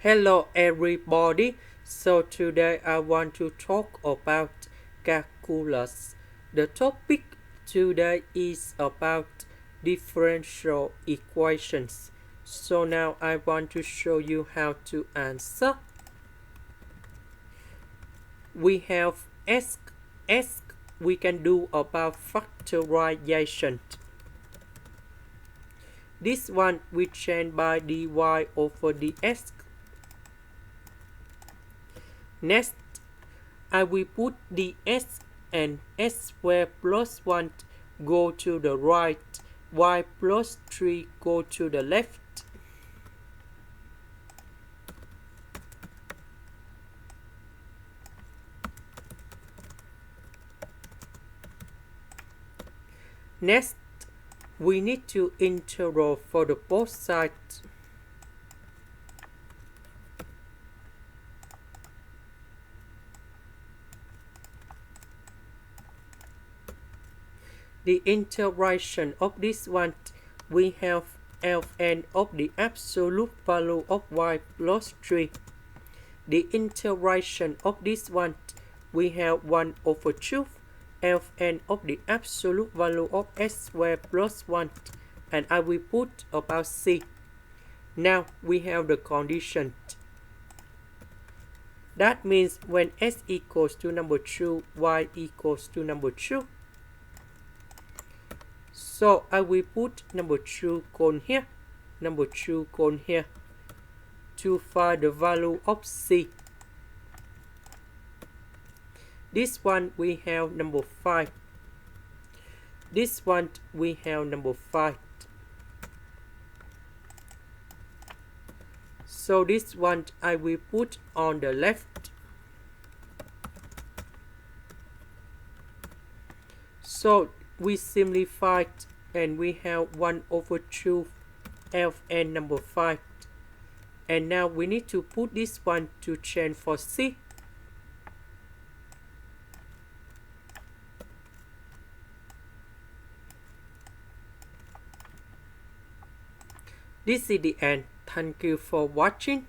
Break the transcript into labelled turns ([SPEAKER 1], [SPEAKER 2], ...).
[SPEAKER 1] Hello everybody. So today I want to talk about calculus. The topic today is about differential equations. So now I want to show you how to answer. We have S. We can do about factorization. This one we change by dy over dx. Next, I will put the s and s squared plus 1 go to the right, y plus 3 go to the left. Next, we need to integral for the both sides. The integration of this one, we have ln of the absolute value of y plus 3. The integration of this one, we have 1 over 2 ln of the absolute value of s squared plus 1, and I will put about c. Now we have the condition. That means when s equals to number 2, y equals to number 2. So I will put number 2 cone here, number 2 cone here to find the value of c. This one we have number 5. This one we have number 5. So this one I will put on the left. So we simplify and we have 1 over 2 ln number 5. And now we need to put this one to change for c. This is the end. Thank you for watching.